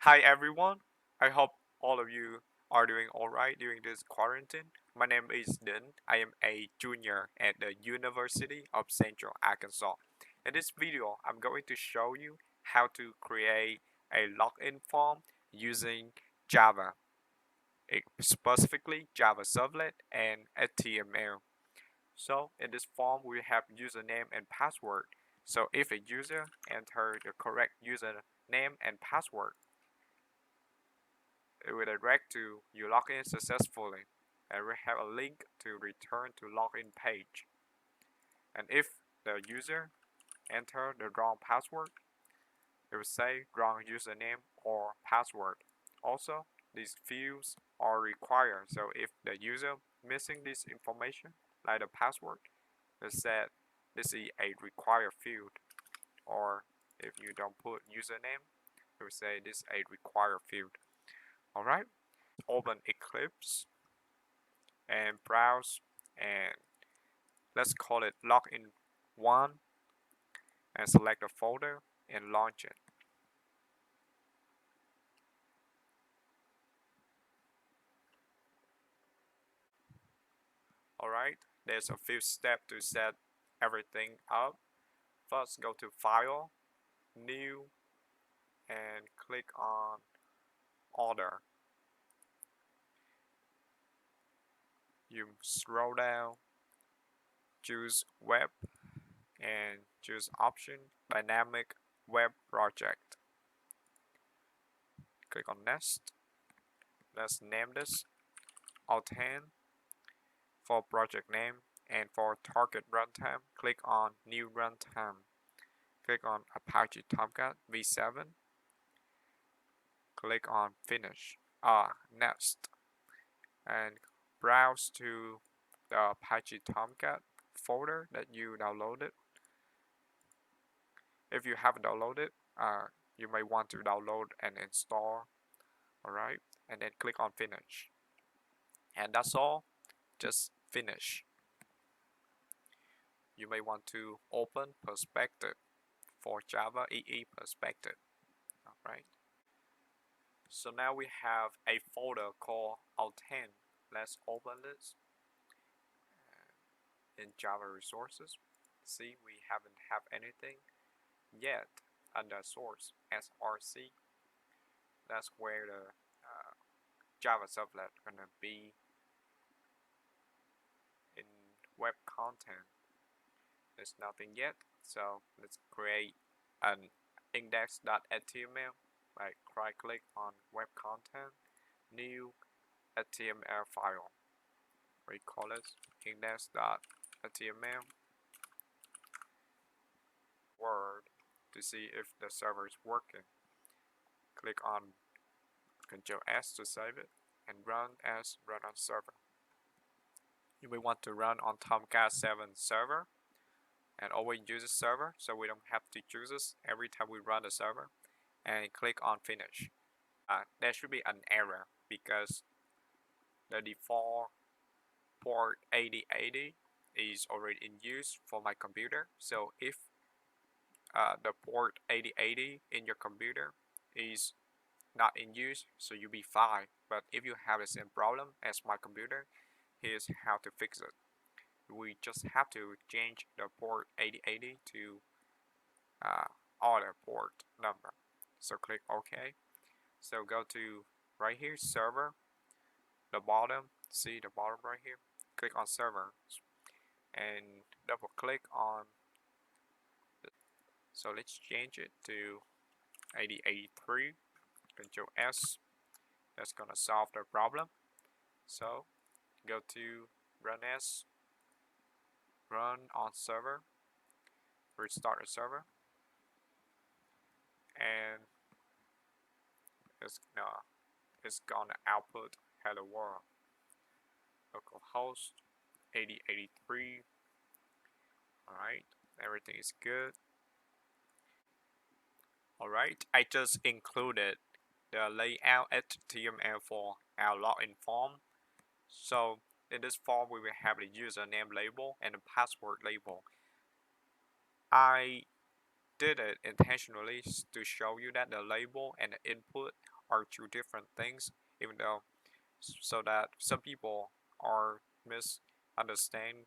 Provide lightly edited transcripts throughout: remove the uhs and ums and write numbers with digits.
Hi everyone, I hope all of you are doing alright during this quarantine. My name is Den. I am a junior at the University of Central Arkansas. In this video, I'm going to show you how to create a login form using Java, specifically Java Servlet and HTML. So in this form, we have username and password. So if a user enter the correct username and password, it will direct to you log in successfully, and we have a link to return to login page. And if the user enter the wrong password, it will say wrong username or password. Also, these fields are required, so if the user missing this information, like the password, it said this is a required field, or if you don't put username, it will say this is a required field. Alright, open Eclipse and browse, and let's call it login 1, and select a folder and launch it. Alright, there's a few steps to set everything up. First, go to File, New, and click on Order. You scroll down, choose Web, and choose Option Dynamic Web Project. Click on Next. Let's name this Authentication for project name, and for target runtime, click on New Runtime. Click on Apache Tomcat v7. Click on Finish. Next, and browse to the Apache Tomcat folder that you downloaded. If you haven't downloaded, you may want to download and install. Alright, and then click on Finish. And that's all. Just finish. You may want to open Perspective for Java EE Perspective. Alright. So now we have a folder called Authentication. Let's open this in Java Resources. See, we haven't have anything yet under source src. That's where the Java Servlet gonna be in web content. There's nothing yet, so let's create an index.html. Right click on web content, new HTML file. We call it index.html word to see if the server is working. Click on Ctrl S to save it and run as run on server. You may want to run on Tomcat 7 server and always use a server, so we don't have to choose this every time we run the server, and click on finish. There should be an error because the default port 8080 is already in use for my computer. So if the port 8080 in your computer is not in use, so you'll be fine. But if you have the same problem as my computer, here's how to fix it. We just have to change the port 8080 to other port number. So click OK. So go to right here, server, the bottom, see the bottom right here, click on server and double click on it. So let's change it to 8083. Control S. That's gonna solve the problem. So go to run as, run on server, restart the server, and it's gonna output hello world. Localhost 8083. Alright, everything is good. Alright, I just included the layout HTML for our login form. So in this form, we will have the username label and the password label. I did it intentionally to show you that the label and the input are two different things, even though so that some people are misunderstanding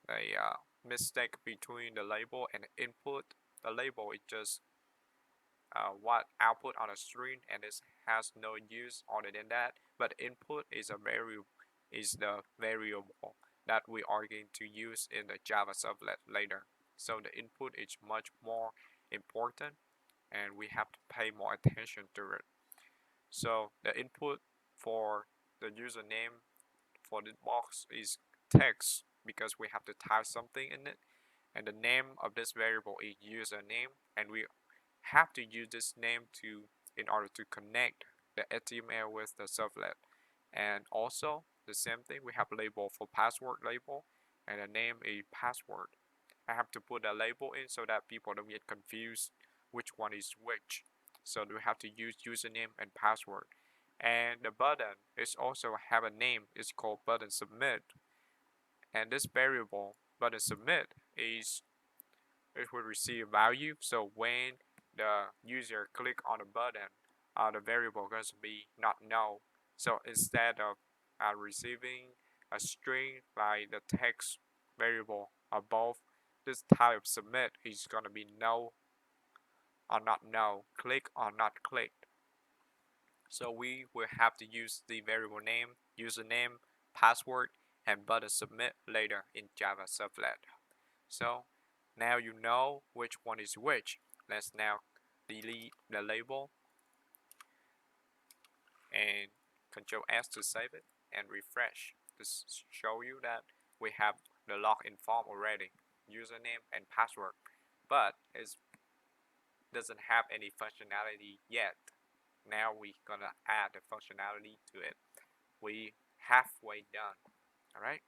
a mistake between the label and the input. The label is just what output on a screen, and it has no use other than that. But input is the variable that we are going to use in the Java Servlet later. So the input is much more important, and we have to pay more attention to it. So the input for the username for this box is text because we have to type something in it, and the name of this variable is username, and we have to use this name in order to connect the HTML with the servlet. And also the same thing, we have label for password label, and the name is password. I have to put a label in so that people don't get confused which one is which. So we have to use username and password. And the button is also have a name. It's called button submit. And this variable button submit is it will receive value. So when the user click on the button, the variable going to be not null. So instead of receiving a string like the text variable above, this type of submit is going to be null or not null, click or not clicked. So we will have to use the variable name, username, password, and button submit later in Java Servlet. So now you know which one is which. Let's now delete the label and Control S to save it and refresh. This show you that we have the login form already, username and password, but it doesn't have any functionality yet. Now we're gonna add the functionality to it. We halfway done. Alright?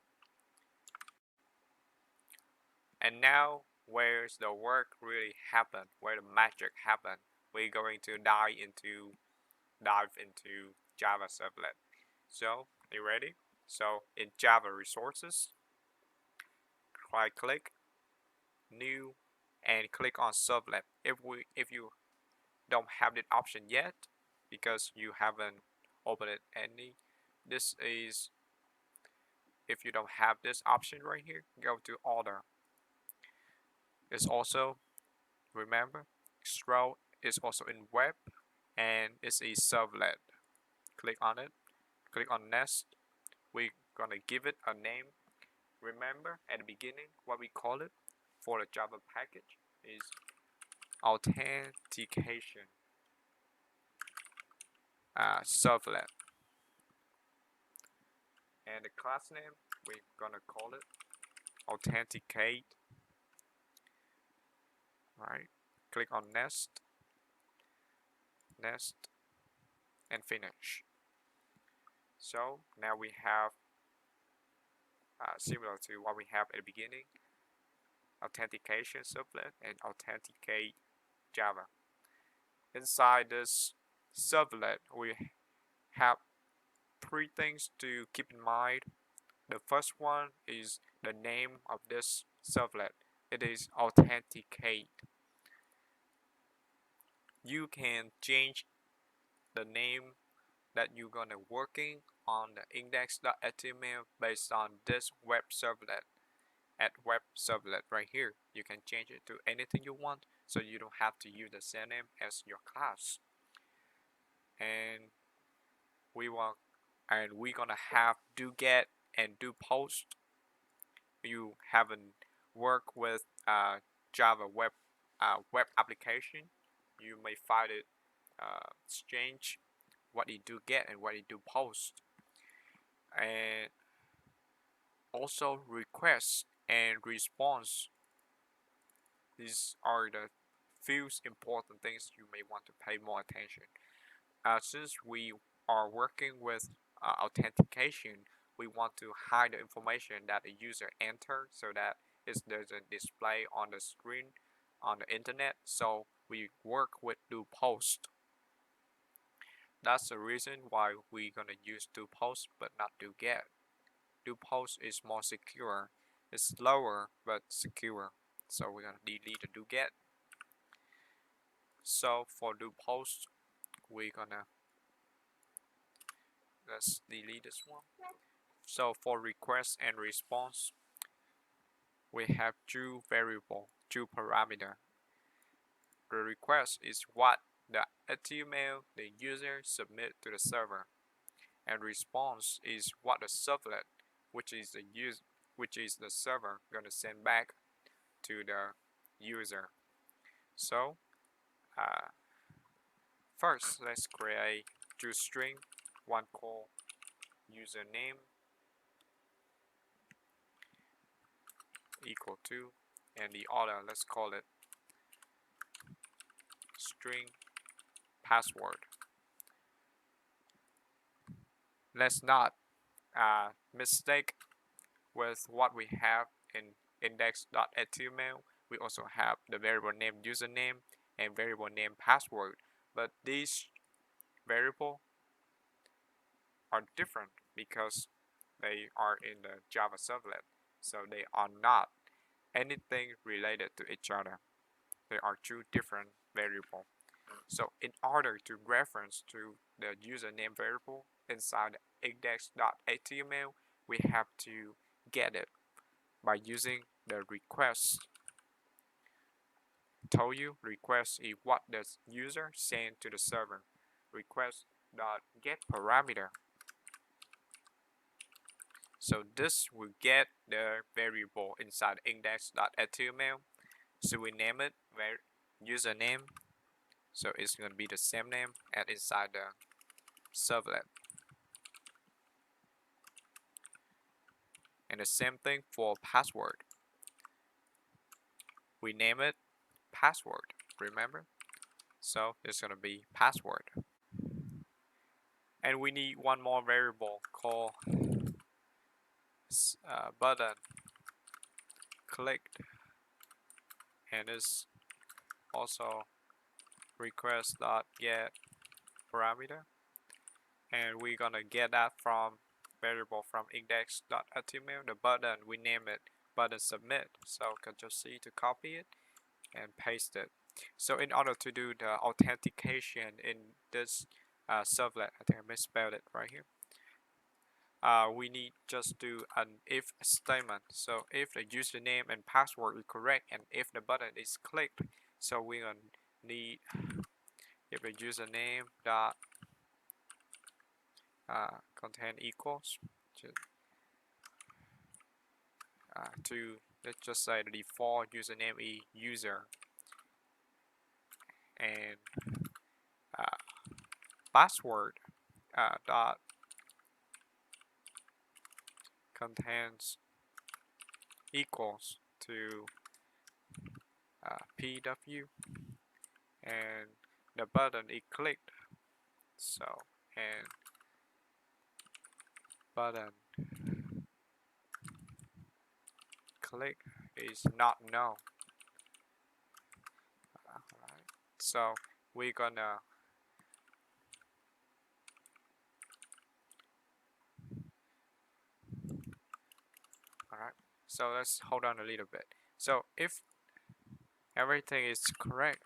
And now where's the work really happen, where the magic happen, we're going to dive into Java Servlet. So you ready? So in Java resources, right click, new, and click on Servlet. If you don't have that option yet, because you haven't opened it any, this is if you don't have this option right here, go to Order. It's also remember scroll is also in Web, and it's a Servlet. Click on it. Click on Nest. We're gonna give it a name. Remember at the beginning what we call it for the Java package is Authentication Servlet, and the class name we're gonna call it Authenticate. Right? Click on Nest, and finish. So now we have similar to what we have at the beginning, Authentication Servlet and Authenticate Java. Inside this servlet, we have three things to keep in mind. The first one is the name of this servlet. It is Authenticate. You can change the name that you're gonna working on the index.html based on this web servlet. At web servlet right here, you can change it to anything you want, so you don't have to use the same name as your class. And we're gonna have do get and do post. You haven't worked with Java web application, you may find it strange what you do get and what you do post. And also request and response. These are the few important things you may want to pay more attention. Since we are working with authentication, we want to hide the information that the user entered so that it doesn't display on the screen on the internet. So we work with do post. That's the reason why we're gonna use do post but not do get. Do post is more secure. It's slower but secure. So we're gonna delete the do get. So for do post, we're gonna let's delete this one. So for request and response, we have two variable, two parameter. The request is what the HTML the user submit to the server, and response is what the servlet, which is the server, gonna send back to the user. So first, let's create two string, one called username equal to, and the other, let's call it string password. Let's not mistake with what we have in index.html. We also have the variable name username and variable name password, but these variables are different because they are in the Java Servlet, so they are not anything related to each other. They are two different variables. So in order to reference to the username variable inside index.html, we have to get it by using the request. Told you request is what the user send to the server. Request.get parameter. So this will get the variable inside index.html. So we name it username. So it's going to be the same name as inside the servlet. And the same thing for password. We name it password, remember? So it's going to be password. And we need one more variable called button clicked, and it's also request.get parameter, and we're gonna get that from variable from index.html. The button, we name it button submit, so Ctrl+C to copy it and paste it. So in order to do the authentication in this servlet, I think I misspelled it right here. We need just do an if statement. So if the username and password is correct, and if the button is clicked, so we're gonna need if the username dot contain equals to let's just say the default username is user, and password dot contains equals to pw, and the button is clicked, so and button click is not known. Alright, so we're gonna alright, so let's hold on a little bit. So if everything is correct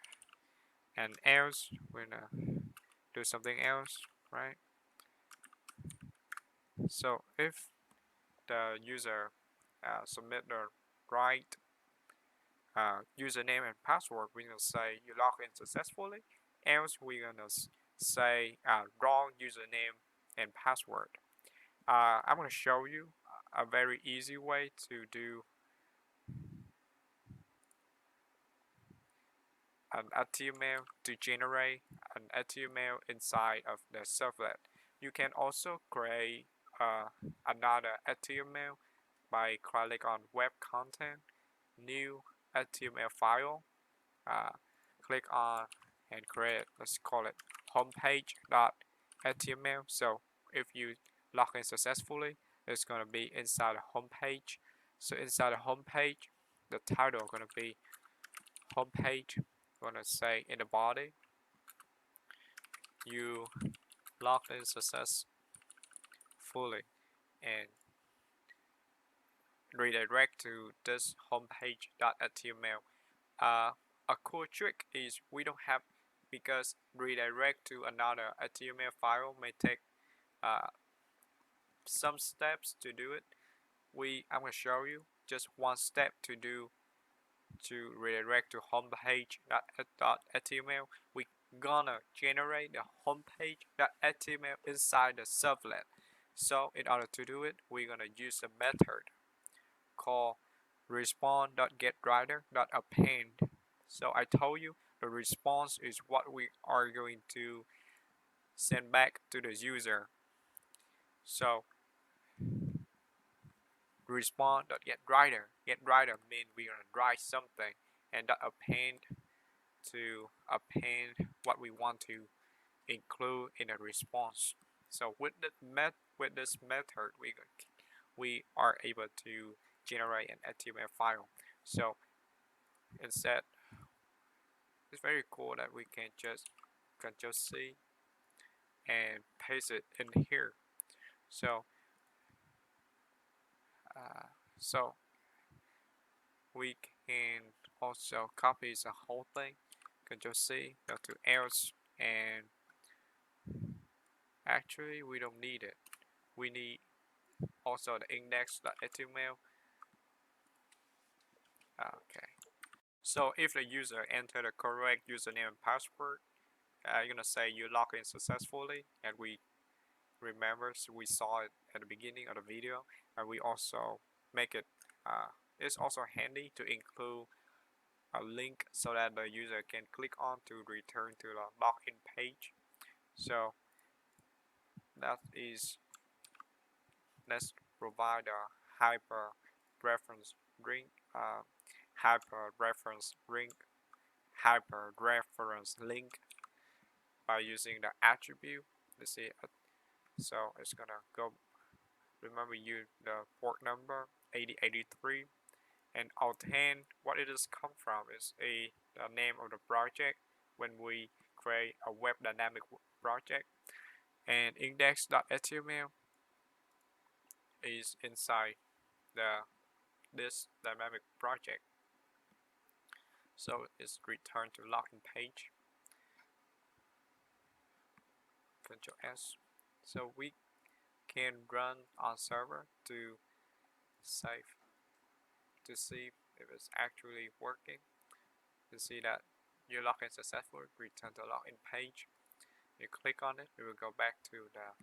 and else, we're gonna do something else, right? So if the user submit the right username and password, we're gonna say you log in successfully. Else, we're gonna say wrong username and password. I'm gonna show you a very easy way to do an HTML to generate an HTML inside of the servlet. You can also create another HTML by clicking on web content, new HTML file, click on and create, let's call it homepage.html. So if you log in successfully, it's going to be inside the homepage. So inside the homepage, the title is going to be homepage. I'm going to say in the body, you logged in successfully, and redirect to this homepage.html. A cool trick is we don't have because redirect to another HTML file may take some steps to do it. I'm going to show you just one step to do to redirect to homepage.html. We gonna generate the homepage.html inside the servlet. So in order to do it, we're gonna use a method called response.getWriter.append. So I told you the response is what we are going to send back to the user. So response.getWriter. GetWriter means we're gonna write something, and .append to append what we want to include in a response. So with this method, we are able to generate an HTML file. So instead, it's very cool that we can just Control C and paste it in here. So so we can also copy the whole thing. Control C, go to else, and actually we don't need it. We need also the index.html. Okay. So if the user enter the correct username and password, you're gonna say you log in successfully, and we remember, so we saw it at the beginning of the video, and we also make it. It's also handy to include a link so that the user can click on to return to the login page. So that is, let's provide a hyper reference ring, hyper reference link by using the attribute. Let's see. So it's gonna go. Remember, use the port number 8083 and authent. What it is come from is the name of the project when we create a web dynamic project, and index.html is inside this dynamic project. So it's returned to login page. Control S. So we can run on server to save, to see if it's actually working. You see that you log in successfully, return to login page. You click on it, it will go back to the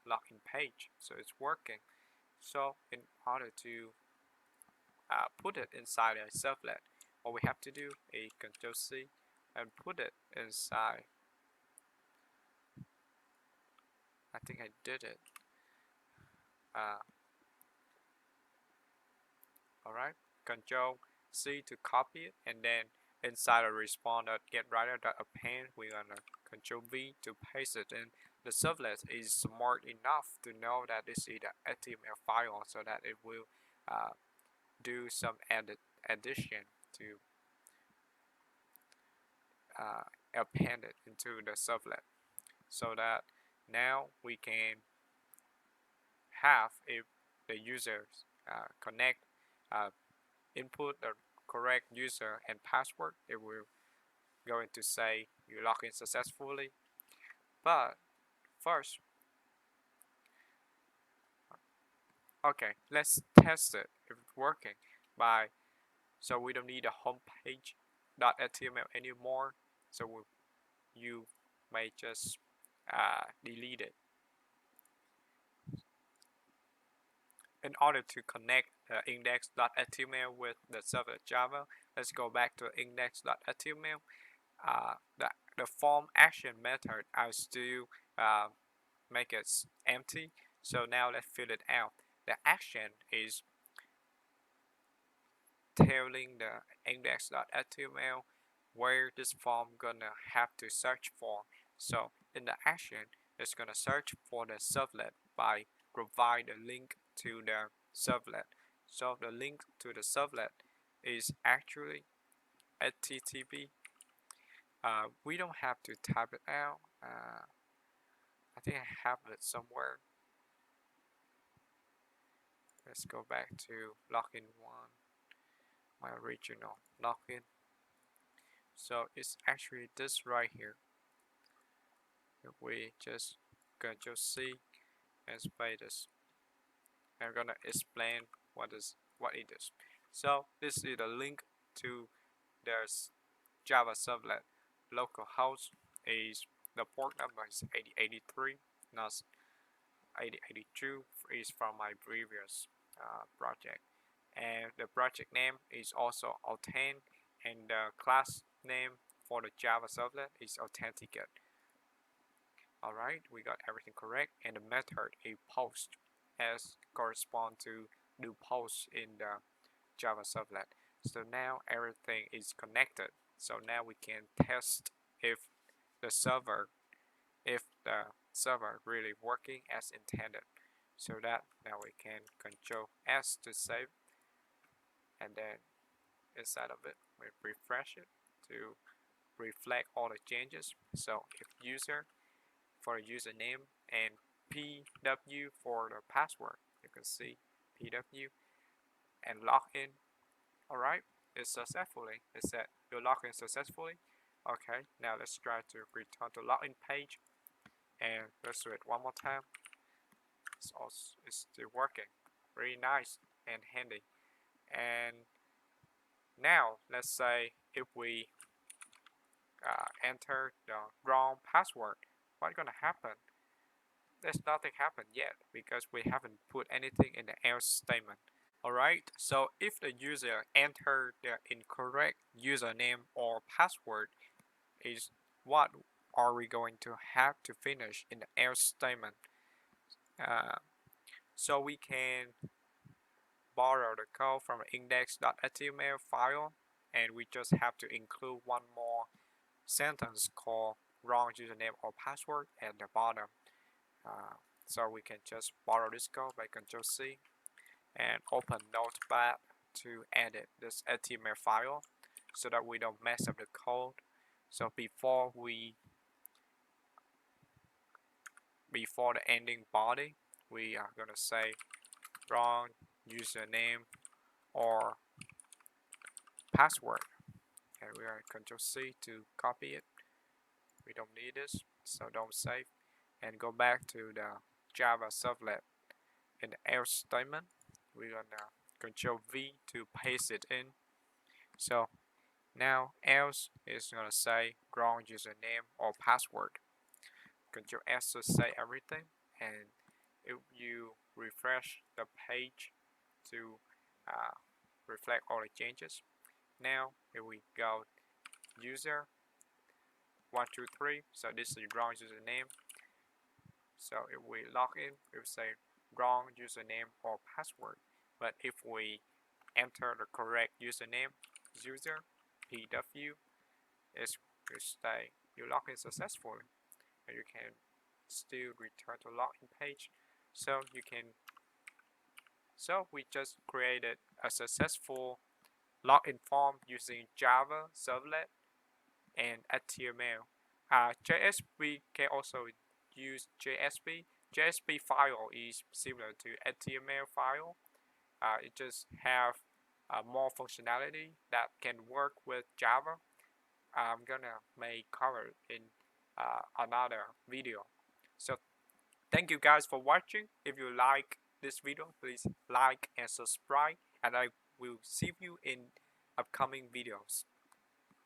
login page. So it's working. So in order to put it inside a servlet, what we have to do is Control C and put it inside. I think I did it. Alright, Control C to copy it, and then inside a response.getWriter.append, we're gonna Control V to paste it in. The servlet is smart enough to know that this is the HTML file, so that it will do some addition to append it into the servlet, so that now we can have, if the users connect, input the correct user and password, it will going to say you log in successfully. But first, okay, let's test it if it's working by, so we don't need a homepage.html anymore, so you may just delete it. In order to connect index.html with the servlet Java, let's go back to index.html. The form action method, I still make it empty. So now let's fill it out. The action is telling the index.html where this form gonna have to search for. So in the action, it's gonna search for the servlet by provide a link to the servlet. So the link to the servlet is actually HTTP. We don't have to type it out. I think I have it somewhere. Let's go back to login one. my original login. So it's actually this right here. If we just Control C and space this, I'm gonna explain what it is. So this is the link to there's Java Servlet. Localhost is the port number is 8083, not 8082 is from my previous project, and the project name is also Authent, and the class name for the Java Servlet is Authenticate. Alright, we got everything correct, and the method is post as correspond to do post in the Java Servlet. So now everything is connected. So now we can test if the server really working as intended. So that now we can Control S to save, and then inside of it we refresh it to reflect all the changes. So if user for the username and PW for the password, you can see PW and login. Alright, it's successfully. It said you log in successfully. Okay, now let's try to return to login page, and let's do it one more time. It's still working. Really nice and handy. And now let's say if we enter the wrong password, what's gonna happen? There's nothing happened yet because we haven't put anything in the else statement. Alright, so if the user entered the incorrect username or password, is what are we going to have to finish in the else statement? So we can borrow the code from the index.html file, and we just have to include one more sentence called wrong username or password at the bottom. So we can just borrow this code by Ctrl C and open Notepad to edit this HTML file so that we don't mess up the code. So before the ending body, we are gonna say wrong username or password, and we are Ctrl C to copy it. We don't need this, so don't save, and go back to the Java Servlet. In the else statement, we're gonna Ctrl V to paste it in. So now else is gonna say wrong username or password. Ctrl S to say everything, and if you refresh the page to reflect all the changes. Now if we go user 123, so this is the wrong username. So if we log in, it will say wrong username or password. But if we enter the correct username, user PW, it will say you log in successfully, and you can still return to login page. So we just created a successful login form using Java Servlet and HTML. JSP can also use JSP. JSP file is similar to HTML file. It just have more functionality that can work with Java. I'm gonna make cover in another video. So thank you guys for watching. If you like this video, please like and subscribe, and I will see you in upcoming videos.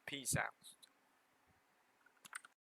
Peace out.